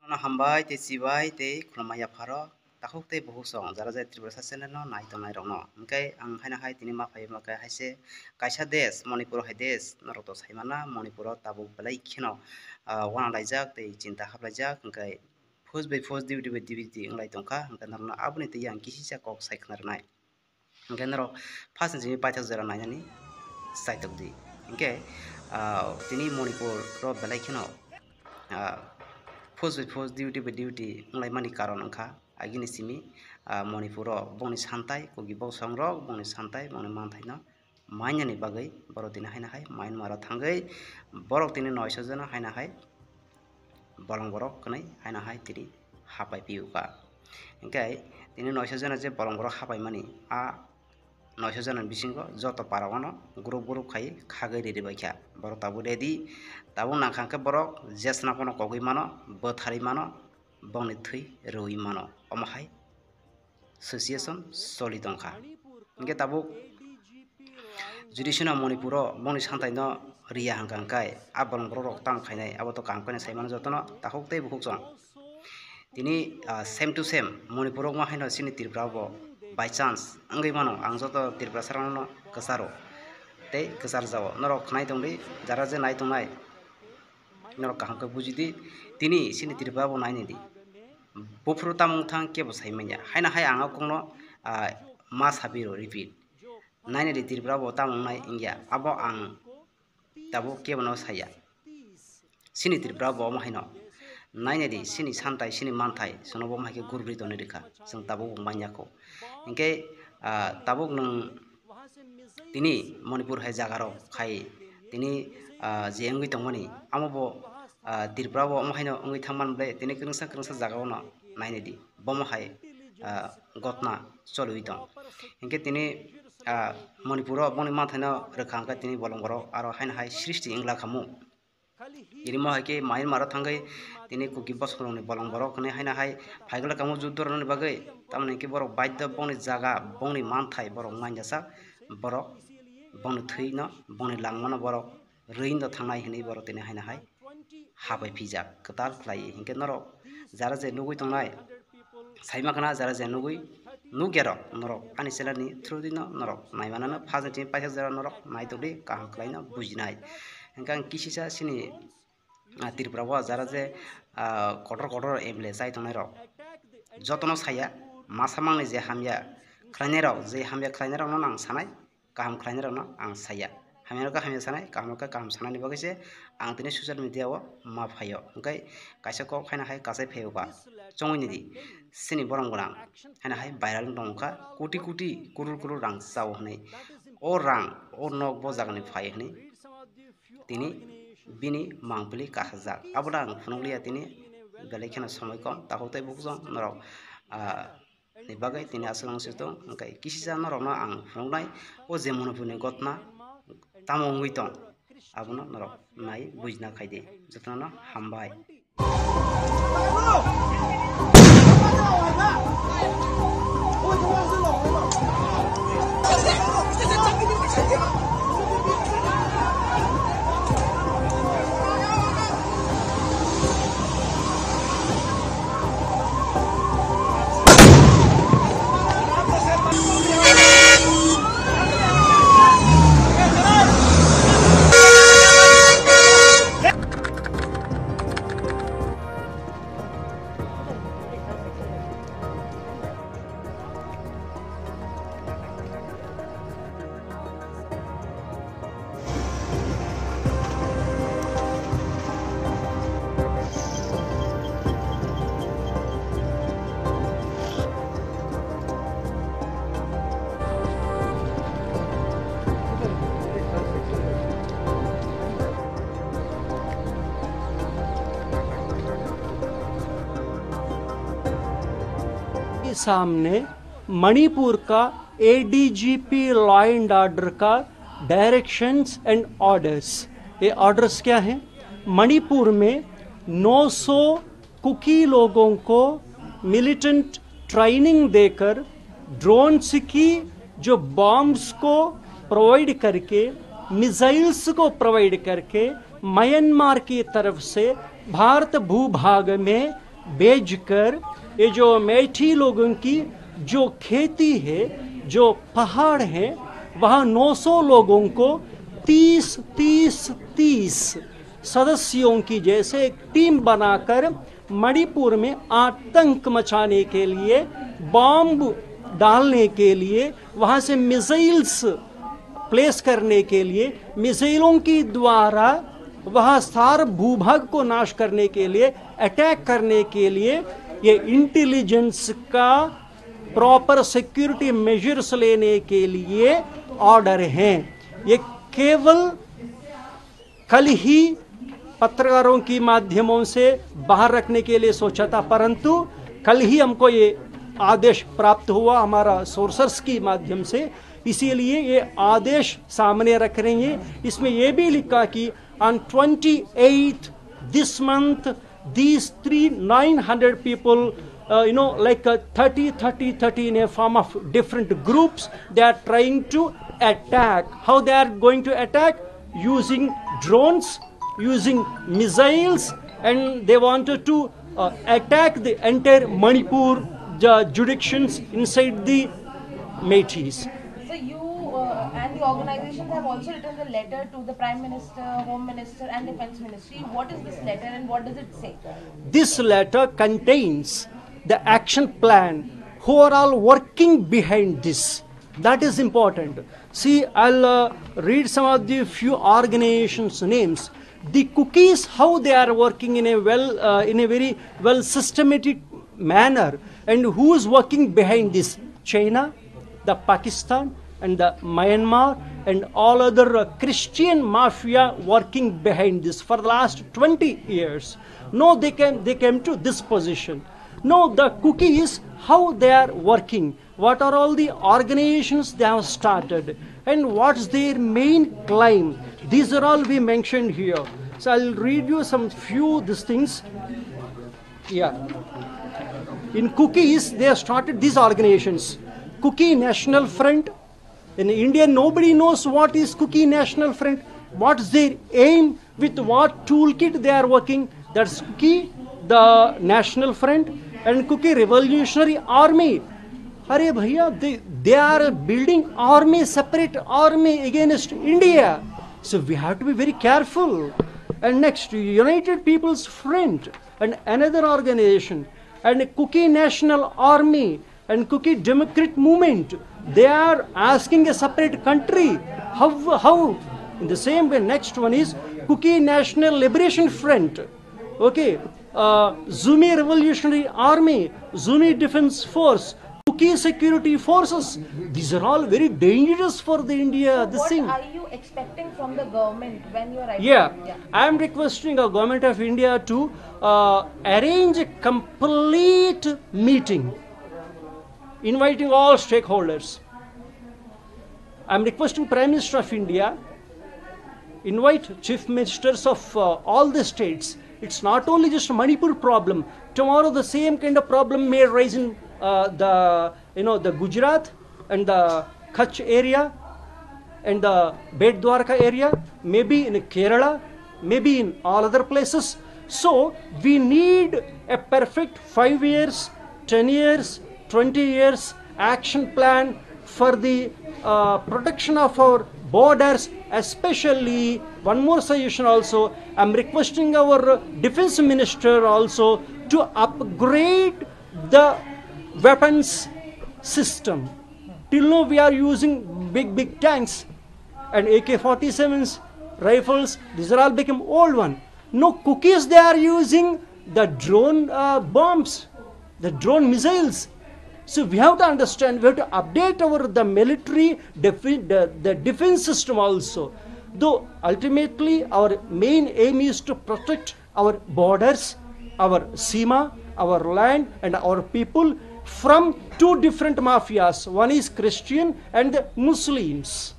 Ono hambai te sibai te khulmaya pharo takhok te bohusong jara jai tripura sasene no nai to nai rong no hingkai ang haina hai tini ma phai ma kai haise kaisa desh Manipur hai desh norok to saimana Manipur tabuk belai khino wana laijak te chinta khaplaijak hingkai first by first duty by duty nglai tongkha hingkai narno aboni te yang kisisa kok saiknar nai hingkai narok first ni paithak jara nainani saitok di hingkai tini Manipur ro belai khino first by first duty by duty nglai mani karon angkha agini simi Manipur bongni santai kogi bok songrok bongni santai bongni manthai no mainani bagai borok tini haina hai main mara thangai borok tini 900 jana haina hai bolong borok knai haina hai tiri hapai piuka hingkai tini 900 jana je bolong borok hapai mani 900 jana bisingo joto paragano group khai khagai ready baikha borok tabu ready tabu nangkhangke borok jesna kono kogui mano bothari mano bongni thui roi mano omahai association soli tongkha hingke tabu judicial Manipur bongni santai no ria hangkangkai bolong borok tam khainai abo to kam kane saimano jotono takhok tei bukhuk chong tini same to same Manipur ma haino sini Tripura bo by chance angai mano ang joto Tripura sarano kasaro tei kasar jao norok khnai tongdi jara je nai tongnai norok kaham ka bujidi tini sini Tripura bo naini di bufru tamung thang kebo saimanya haina hai anga kongno ma sabiro repeat naini di Tripura bo tamung nai ingya abo ang tabo kebo no saya sini Tripura bo ma haino naini di sini santai sini manthai sono bo ma ke gurbri doni rikha sing tabo manya ko ingke tabuk nung tini Manipur hai jagaro khai tini je ngui tongmani amobo Tripura bo haino ngui thangman ble tini krungsa jaga no naini di bomo hai gotna cholui tong ingke tini Manipur boni manthai no rekhangka tini bolong borok aro haina hai srishti ingla khamu ini mo haike main mara thangai tini kuki bosroni bolong borok ne haina hai phaigla kamu juddor ni bagai tamne ki borok baidya bongni jaga bongni manthai borok manjasa borok bongni thui no bongni langmano borok rein do thangnai hini borok tini haina hai habai pijak katal khlai hingke norok jara je nugui tongnai saima khana jara je nugui nugero norok ani selani through dino norok naimana no phajin tin paithak jara norok naitodi kaham khlaina bujinai hingkang kisisa sini Tripura bo jara je kotor emle chai tongnai rok jotono saya masamangni je hamya khlainai rok je hamya khlainai rok no ang sanai kaham khlainai rok no ang saya hamya ka hamya sanai kaham ka kaham sanani bagui se ang tini social media o ma phaio hingkai kaisa kok haina hai kasai pheo ba chongoni di sini borong gorang haina hai viral dongkha koti kurur rang chao hnai o rang o nok bo jagani phai hnai tini bini mangpili kahajak aboda ang phunuglia tini belai khena samoi kom takhoktai bukjong norok ni bagai tini aslang sitong hingkai kisisa norok no ang phunuknai o je Manipur ni gotna tamo ngui tong abono norok nai bujna khaide jotono hambai सामने मणिपुर का ADGP law and order का directions and orders. ये orders क्या हैं? मणिपुर में 900 cookie लोगों को militant training देकर ड्रोन्स की जो बॉम्ब्स को प्रोवाइड करके मिसाइल्स को प्रोवाइड करके म्यांमार की तरफ से भारत भूभाग में बेचकर ये जो मैठी लोगों की जो खेती है, जो पहाड़ है, वहाँ 900 लोगों को 30 सदस्यों की जैसे एक टीम बनाकर मणिपुर में आतंक मचाने के लिए, बॉम्ब डालने के लिए, वहाँ से मिसाइल्स प्लेस करने के लिए, मिसाइलों की द्वारा वहाँ सारे भूभाग को नाश करने के लिए, अटैक करने के लिए ये इंटेलिजेंस का प्रॉपर सिक्योरिटी मेजर्स लेने के लिए ऑर्डर हैं। ये केवल कल ही पत्रकारों की माध्यमों से बाहर रखने के लिए सोचा था, परंतु कल ही हमको ये आदेश प्राप्त हुआ हमारा सोर्सेस की माध्यम से, इसीलिए ये आदेश सामने रख रहे हैं। इसमें ये भी लिखा कि on 28th this month these 900 people like 30 in a form of different groups, they are trying to attack. How they are going to attack? Using drones, using missiles, and they wanted to attack the entire Manipur jurisdictions inside the Meiteis. So you and the organizations have also written a letter to the Prime Minister, Home Minister and Defence Ministry. What is this letter and what does it say? This letter contains the action plan, who are all working behind this. That is important. See, I'll read some of the few organizations' names. The cookies, how they are working in a very well systematic manner, and who is working behind this? China, the Pakistan, and the Myanmar, and all other Christian mafia working behind this for the last 20 years. No, they came to this position. No, the cookies, how they are working, what are all the organizations they have started, and what's their main claim. These are all we mentioned here. So I'll read you some few these things. Yeah. In cookies, they have started these organizations. Cookie National Front. In India, nobody knows what is Cookie National Front. What's their aim, with what toolkit they are working. That's Cookie, the National Front, and Cookie Revolutionary Army. Arey bhaiya, they are building army, separate army against India. So we have to be very careful. And next, United People's Front, and another organization, and Cookie National Army, and Cookie Democrat Movement. They are asking a separate country. How? In the same way, next one is Cookie National Liberation Front. Okay, Zuni Revolutionary Army, Zuni Defense Force, Cookie Security Forces. These are all very dangerous for the India. So what are you expecting from the government when you are writing? Yeah, I am requesting the government of India to arrange a complete meeting, inviting all stakeholders. I am requesting Prime Minister of India, invite Chief Ministers of all the states. It's not only just a Manipur problem. Tomorrow the same kind of problem may arise in the Gujarat and the Kutch area and the Bet Dwarka area, maybe in Kerala, maybe in all other places. So we need a perfect 5 years, 10 years, 20 years action plan for the protection of our borders. Especially, one more suggestion also, I am requesting our defense minister also to upgrade the weapons system. Till now we are using big tanks and AK-47s, rifles. These are all become old one. No, cookies, they are using the drone bombs, the drone missiles. So we have to understand, we have to update the military the defense system also. Though ultimately our main aim is to protect our borders, our Seema, our land, and our people from two different mafias. One is Christian and the Muslims.